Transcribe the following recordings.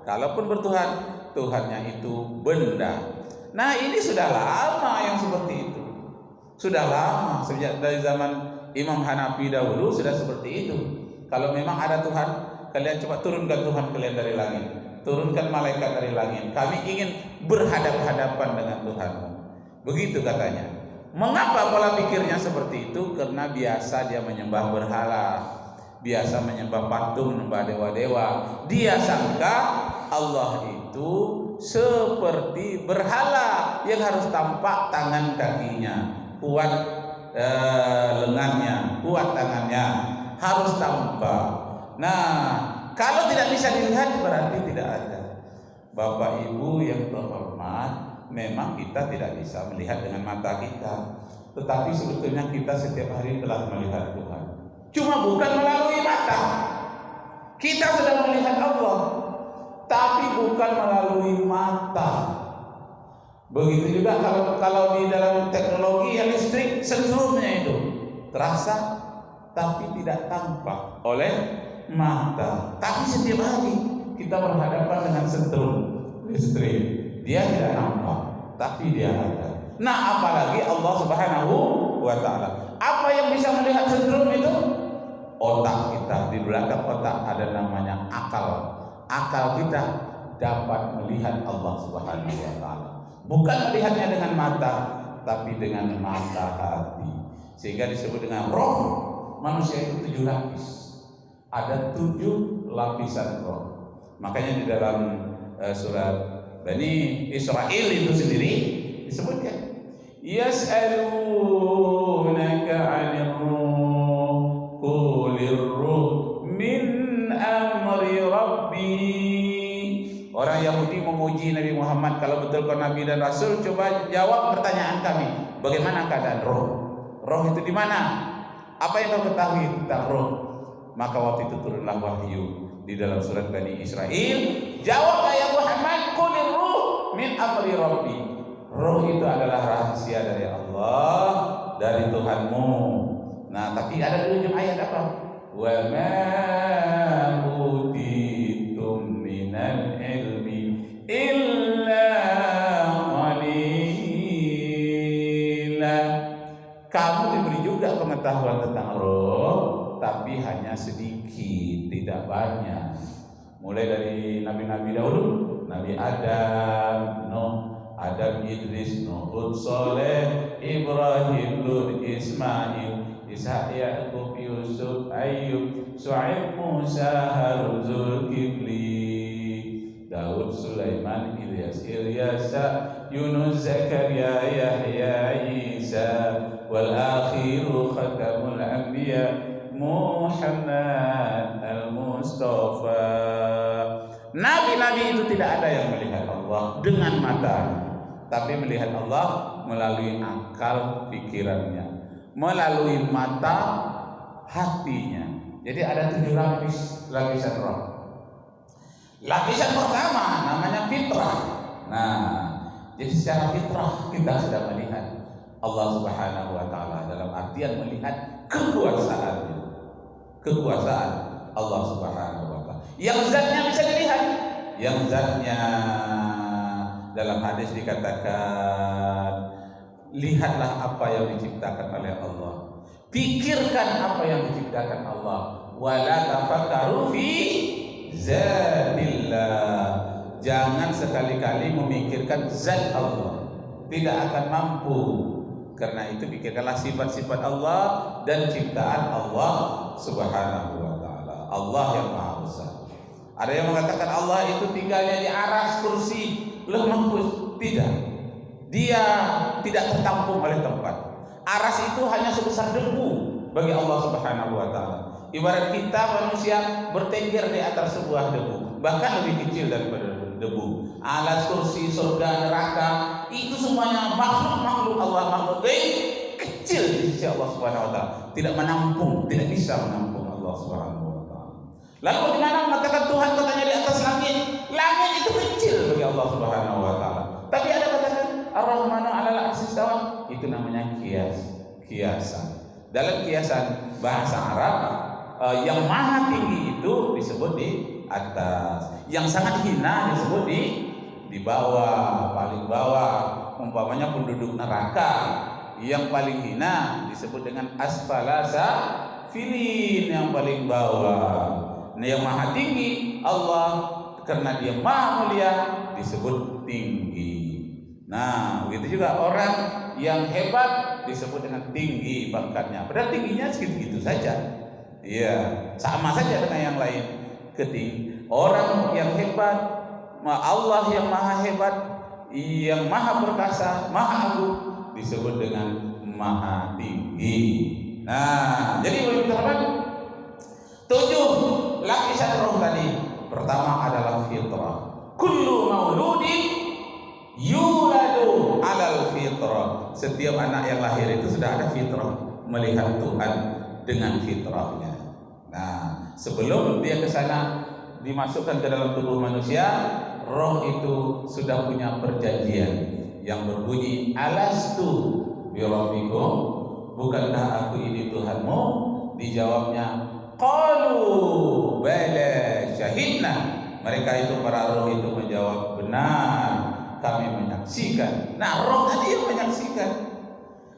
Kalaupun bertuhan, Tuhannya itu benda. Nah, ini sudah lama yang seperti itu. Sudah lama, sejak dari zaman Imam Hanafi dahulu sudah seperti itu. Kalau memang ada Tuhan, kalian coba turunkan Tuhan kalian dari langit, turunkan malaikat dari langit. Kami ingin berhadapan-hadapan dengan Tuhan. Begitu katanya. Mengapa pola pikirnya seperti itu? Karena biasa dia menyembah berhala, biasa menyembah patung, menyembah dewa-dewa. Dia sangka Allah itu seperti berhala yang harus tampak tangan kakinya, kuat lengannya, kuat tangannya, harus tampak. Nah, kalau tidak bisa dilihat berarti tidak ada. Bapak Ibu yang terhormat, memang kita tidak bisa melihat dengan mata kita, tetapi sebetulnya kita setiap hari telah melihat Tuhan. Cuma bukan melalui mata. Kita sedang melihat Allah, tapi bukan melalui mata. Begitu juga kalau di dalam teknologi yang listrik, sentrumnya itu terasa tapi tidak tampak oleh mata. Tapi setiap hari kita berhadapan dengan sentrum listrik, dia tidak nampak tapi dia ada. Nah, apalagi Allah Subhanahu wa Ta'ala. Apa yang bisa melihat sentrum itu? Otak kita. Di belakang otak ada namanya akal. Akal kita dapat melihat Allah Subhanahu wa Ta'ala. Bukan melihatnya dengan mata, tapi dengan mata hati. Sehingga disebut dengan roh. Manusia itu 7 lapis. Ada 7 lapisan roh. Makanya di dalam surat Bani Israil itu sendiri disebutkan, yas'alunaka 'anir ruh qulir ruh min amri rabbi. Orang Yahudi memuji Nabi Muhammad, kalau betul kau Nabi dan Rasul, coba jawab pertanyaan kami. Bagaimana keadaan roh? Roh itu di mana? Apa yang kau ketahui tentang roh? Maka waktu itu turunlah wahyu di dalam surat Bani Israil. Jawab ya Muhammad, qulir ruh min amri rabbi. Roh itu adalah rahasia dari Allah, dari Tuhanmu. Nah, tapi ada di ujung ayat apa? Wa ma utitum minal ilmi illa qalila. Kamu diberi juga pengetahuan tentang roh, tapi hanya sedikit, tidak banyak. Mulai dari nabi-nabi dahulu, Nabi Adam, Nuh, Adam, Idris, Nuh, Saleh, Ibrahim, Lut, Ismail, Ishak, Yaqub, Yusuf, Ayyub, Shu'aib, Musa, Harun, Zulkifli, Daud, Sulaiman, Ilyas, Yunus, Zakaria, Yahya, Isa, wal akhiru khatamul anbiya Muhammad al-Mustafa. Nabi-nabi itu tidak ada yang melihat Allah dengan mata, tapi melihat Allah melalui akal pikirannya, melalui mata hatinya. Jadi ada 7 lapisan roh. Lapisan pertama namanya fitrah. Nah, jadi secara fitrah kita sudah melihat Allah Subhanahu wa Ta'ala, dalam artian melihat kekuasaannya, kekuasaan Allah Subhanahu wa Ta'ala yang zatnya bisa dilihat, yang zatnya dalam hadis dikatakan, lihatlah apa yang diciptakan oleh Allah, pikirkan apa yang diciptakan Allah, wala tafakkaru fi zatillah. Jangan sekali-kali memikirkan zat Allah, tidak akan mampu. Karena itu pikirkanlah sifat-sifat Allah dan ciptaan Allah Subhanahu wa Ta'ala. Allah yang Maha Besar. Ada yang mengatakan Allah itu tinggalnya di aras kursi Lauh Mahfuz. Tidak. Dia tidak tertampung oleh tempat. Aras itu hanya sebesar debu bagi Allah Subhanahu wa Ta'ala. Ibarat kita manusia bertengger di atas sebuah debu, bahkan lebih kecil daripada debu. Alas, kursi, surga, neraka, itu semuanya makhluk Allah, makhluk kecil di sisi Allah Subhanahu wa Ta'ala, tidak menampung, tidak bisa menampung Allah Subhanahu wa Ta'ala. Lalu bagaimana mengatakan Tuhan katanya di atas langit? Langit itu kecil bagi Allah Subhanahu wa Ta'ala. Tapi ada katakan Ar-Rahmanu 'alal 'arsy istawa, itu namanya kiasan. Dalam kiasan bahasa Arab, yang maha tinggi itu disebut di atas. Yang sangat hina disebut di bawah, paling bawah. Umpamanya penduduk neraka, yang paling hina disebut dengan asfala safilin, yang paling bawah. Nah, yang maha tinggi Allah, karena dia maha mulia, disebut tinggi. Nah, begitu juga orang yang hebat disebut dengan tinggi pangkatnya. Padahal tingginya segitu-gitu saja. Iya, sama saja dengan yang lain. Orang yang hebat, Allah yang maha hebat, yang maha perkasa, maha agung, disebut dengan maha tinggi. Nah, jadi boleh dikatakan 7 lapisan roh tadi. Pertama adalah fitrah. Kullu mauludin yuladu alal fitrah. Setiap anak yang lahir itu sudah ada fitrah, melihat Tuhan dengan fitrahnya. Nah, sebelum dia ke sana dimasukkan ke dalam tubuh manusia, roh itu sudah punya perjanjian yang berbunyi alastu birabbikum, bukankah aku ini Tuhanmu? Dijawabnya qalu bala syahidna. Mereka itu, para roh itu menjawab, benar, kami menyaksikan. Nah, roh tadi yang menyaksikan.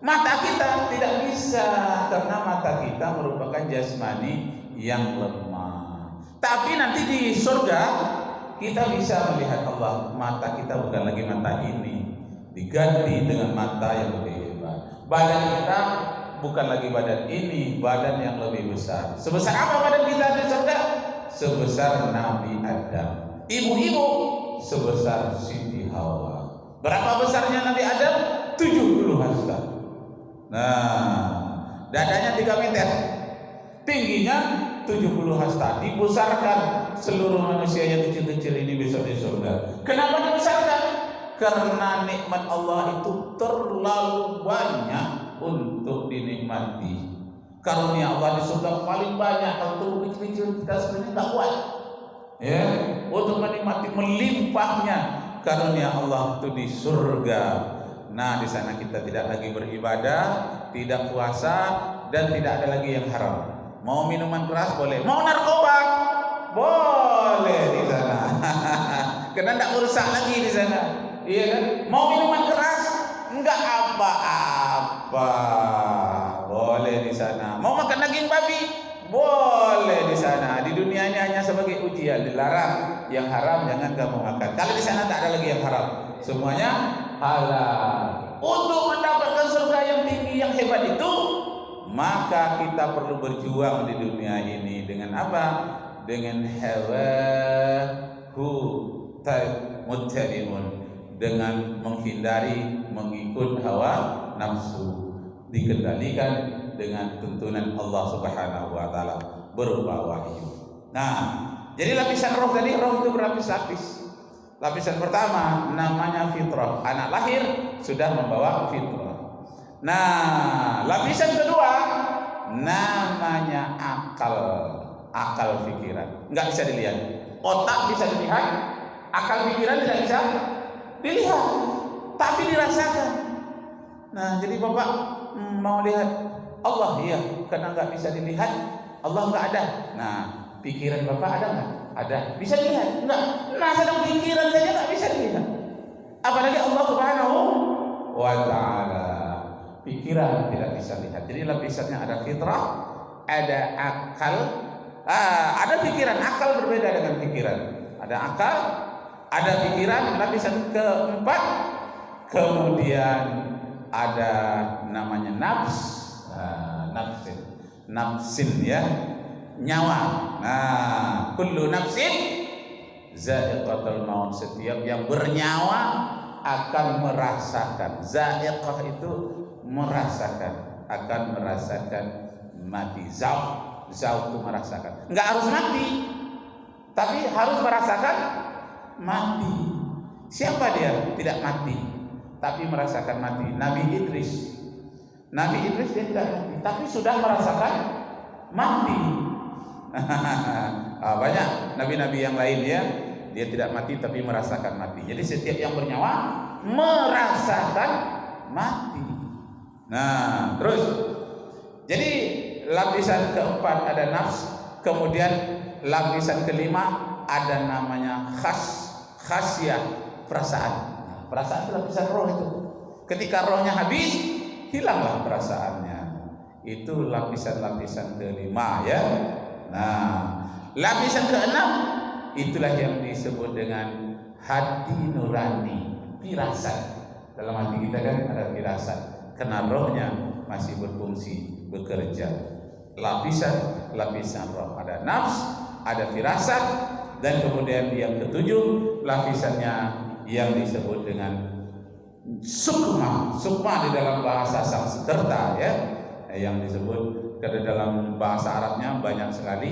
Mata kita tidak bisa, karena mata kita merupakan jasmani yang lemah. Tapi nanti di surga kita bisa melihat Allah. Mata kita bukan lagi mata ini, diganti dengan mata yang lebih hebat. Badan kita bukan lagi badan ini, badan yang lebih besar. Sebesar apa badan kita di surga? Sebesar Nabi Adam. Ibu-ibu sebesar Siti Hawa. Berapa besarnya Nabi Adam? 70 hasta. Nah, dadanya 3 meter, tingginya 70 hasta. Dibesarkan seluruh manusia yang kecil-kecil ini besok di surga. Kenapa dibesarkan? Karena nikmat Allah itu terlalu banyak untuk dinikmati. Karunia Allah di surga paling banyak. Kalau tubuh kecil-kecil kita sebenarnya tak kuat, ya, untuk menikmati melimpahnya karunia Allah itu di surga. Nah, di sana kita tidak lagi beribadah, tidak puasa, dan tidak ada lagi yang haram. Mau minuman keras boleh, mau narkoba boleh di sana. Karena tidak merusak lagi di sana. Iya kan? Mau minuman keras enggak apa-apa, boleh di sana. Mau makan daging babi boleh di sana. Di dunia ini hanya sebagai ujian, dilarang yang haram jangan kamu makan. Kalau di sana tak ada lagi yang haram, semuanya halal. Untuk mendapatkan surga yang tinggi, yang hebat itu, maka kita perlu berjuang di dunia ini dengan apa? Dengan hawahu muttabi'un, dengan menghindari mengikut hawa nafsu, dikendalikan dengan tuntunan Allah Subhanahu wa taala berupa wahyu. Nah, jadi lapisan roh tadi, roh itu berlapis-lapis. Lapisan pertama namanya fitrah. Anak lahir sudah membawa fitrah. Nah, lapisan kedua namanya akal. Akal pikiran. Enggak bisa dilihat. Otak bisa dilihat, akal pikiran tidak bisa dilihat, tapi dirasakan. Nah, jadi Bapak mau lihat Allah, iya, karena nggak bisa dilihat, Allah nggak ada. Nah, pikiran Bapak ada nggak? Ada. Bisa dilihat? Enggak. Nah, sedang pikiran saja nggak bisa dilihat, apalagi Allah Subhanahu wa taala. Pikiran tidak bisa lihat. Jadi lapisannya ada fitrah, ada akal, ada pikiran. Akal berbeda dengan pikiran. Ada akal, ada pikiran. Lapisan keempat, kemudian ada namanya nafs. Nafsin ya, nyawa. Nah, kullu nafsin za'iqatul maut. Setiap yang bernyawa akan merasakan. Za'iqah itu merasakan, akan merasakan mati. Zauq itu merasakan. Enggak harus mati, tapi harus merasakan mati. Siapa dia? Tidak mati, tapi merasakan mati. Nabi Idris dia tidak mati, tapi sudah merasakan mati. Banyak nabi-nabi yang lain ya, dia tidak mati tapi merasakan mati. Jadi setiap yang bernyawa merasakan mati. Nah, terus jadi lapisan keempat ada nafs, kemudian lapisan kelima ada namanya khasyah, perasaan. Nah, perasaan itu lapisan roh itu. Ketika rohnya habis, hilanglah perasaannya. Itu lapisan-lapisan kelima ya. Nah, lapisan keenam itulah yang disebut dengan hati nurani, firasat. Dalam hati kita kan ada firasat, karena rohnya masih berfungsi, bekerja. Lapisan roh, ada nafs, ada firasat, dan kemudian yang ketujuh lapisannya yang disebut dengan sukma di dalam bahasa Sanskerta ya, yang disebut dalam bahasa Arabnya banyak sekali.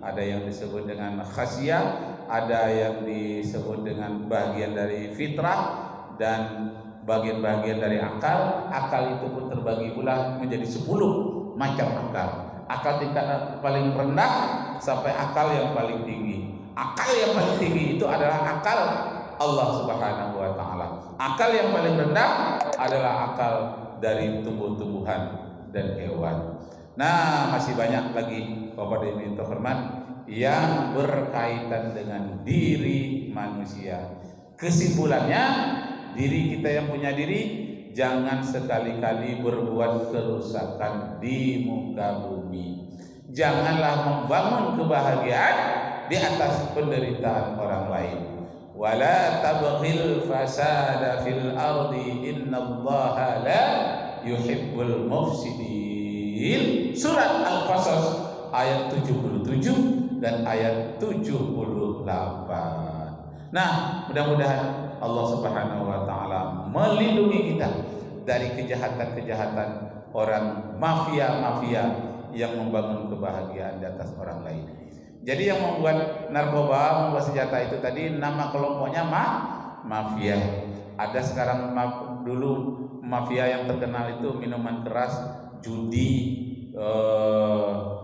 Ada yang disebut dengan khasyah, ada yang disebut dengan bagian dari fitrah, dan bagian-bagian dari akal. Akal itu pun terbagi pula menjadi 10 macam akal. Akal tingkat paling rendah sampai akal yang paling tinggi. Akal yang paling tinggi itu adalah akal Allah Subhanahu wa taala. Akal yang paling rendah adalah akal dari tumbuh-tumbuhan dan hewan. Nah, masih banyak lagi Bapak dan Ibu terhormat yang berkaitan dengan diri manusia. Kesimpulannya, diri kita yang punya diri jangan sekali-kali berbuat kerusakan di muka bumi. Janganlah membangun kebahagiaan di atas penderitaan orang lain. Wala tabghil fasada fil ardi innallaha la yuhibbul mufsidin. Surat Al-Qasas ayat 77 dan ayat 78. Nah, mudah-mudahan Allah Subhanahu wa taala melindungi kita dari kejahatan-kejahatan orang mafia-mafia yang membangun kebahagiaan di atas orang lain. Jadi yang membuat narkoba, membuat senjata itu tadi nama kelompoknya mafia. Ada sekarang dulu mafia yang terkenal itu minuman keras, judi,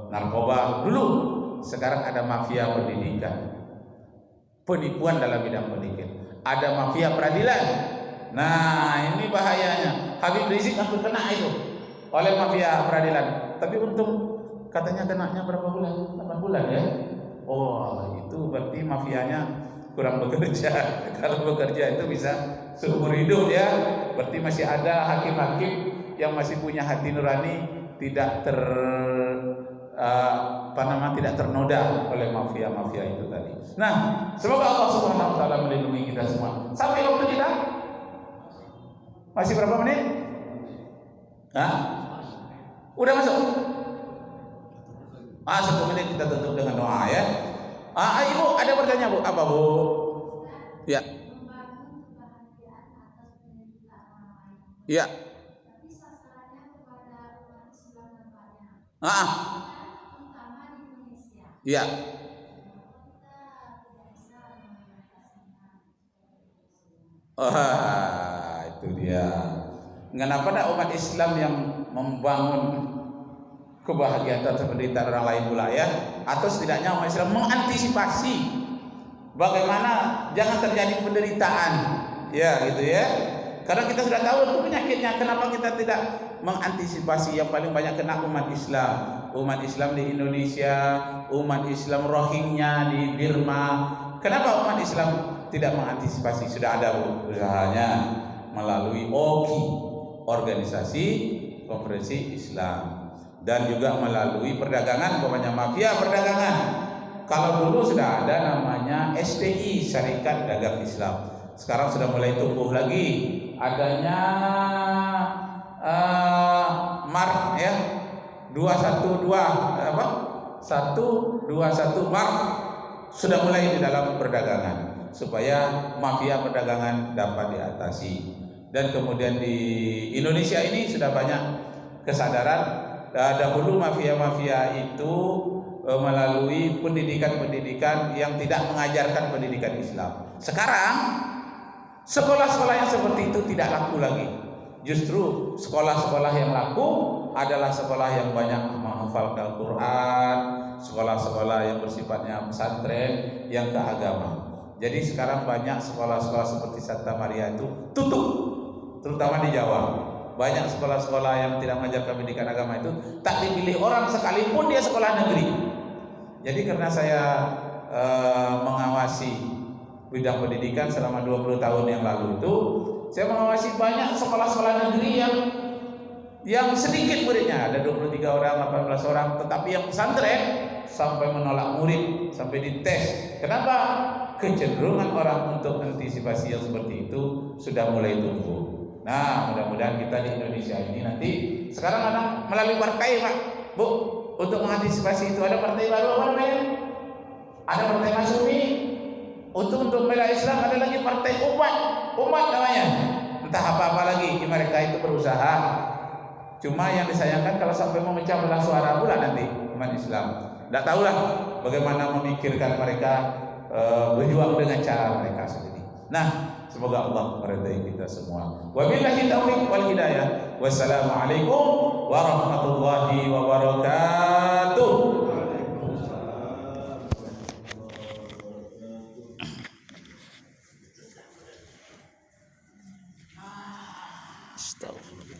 narkoba dulu. Sekarang ada mafia pendidikan, penipuan dalam bidang pendidikan. Ada mafia peradilan. Nah, ini bahayanya. Habib Rizik hampir kena itu oleh mafia peradilan. Tapi untung katanya kenanya berapa bulan? 8 bulan ya. Oh, itu berarti mafianya kurang bekerja. Kalau bekerja itu bisa seumur hidup ya. Berarti masih ada hakim-hakim yang masih punya hati nurani, tidak tidak ternoda oleh mafia-mafia itu tadi. Nah, semoga Allah Subhanahu wa taala melindungi kita semua. Sampai waktu kita masih berapa menit? Hah? Udah masuk? 1 menit kita tutup dengan doa ya. Ibu ada bertanya Bu? Apa Bu? Ya. Ya. Ya. Itu dia. Kenapa ada umat Islam yang membangun kebahagiaan atau penderitaan orang lain pula ya? Atau setidaknya umat Islam mengantisipasi bagaimana jangan terjadi penderitaan, ya gitu ya. Karena kita sudah tahu itu penyakitnya. Kenapa kita tidak mengantisipasi? Yang paling banyak kena umat Islam. Umat Islam di Indonesia, umat Islam Rohingya di Burma. Kenapa umat Islam tidak mengantisipasi? Sudah ada usahanya melalui OKI, Organisasi Konferensi Islam, dan juga melalui perdagangan, umpamanya mafia perdagangan. Kalau dulu sudah ada namanya STI, Syarikat Dagang Islam. Sekarang sudah mulai tumbuh lagi adanya MARK ya, 212 apa? 121 MARK sudah mulai di dalam perdagangan supaya mafia perdagangan dapat diatasi. Dan kemudian di Indonesia ini sudah banyak kesadaran. Dahulu mafia-mafia itu melalui pendidikan-pendidikan yang tidak mengajarkan pendidikan Islam. Sekarang sekolah-sekolah yang seperti itu tidak laku lagi. Justru sekolah-sekolah yang laku adalah sekolah yang banyak menghafalkan Quran, sekolah-sekolah yang bersifatnya pesantren yang keagama. Jadi sekarang banyak sekolah-sekolah seperti Santa Maria itu tutup, terutama di Jawa. Banyak sekolah-sekolah yang tidak mengajarkan pendidikan agama itu tak dipilih orang sekalipun dia sekolah negeri. Jadi karena saya mengawasi bidang pendidikan selama 20 tahun yang lalu itu, saya mengawasi banyak sekolah-sekolah negeri yang sedikit muridnya, ada 23 orang, 18 orang, tetapi yang pesantren sampai menolak murid, sampai dites. Kenapa? Kecenderungan orang untuk antisipasi yang seperti itu sudah mulai tumbuh. Nah, mudah-mudahan kita di Indonesia ini nanti, sekarang ada melalui partai, Pak, Bu, untuk mengantisipasi itu ada partai baru apa namanya? Ada partai Masyumi. Untuk membela Islam ada lagi partai umat namanya. Entah apa-apa lagi, mereka itu berusaha. Cuma yang disayangkan kalau sampai memecah belah suara pula nanti umat Islam. Tidak tahulah bagaimana memikirkan mereka berjuang dengan cara mereka sendiri. Nah, semoga Allah meridai kita semua. Wabillahi taufiq wal hidayah. Wassalamualaikum warahmatullahi wabarakatuh. Astagfirullah.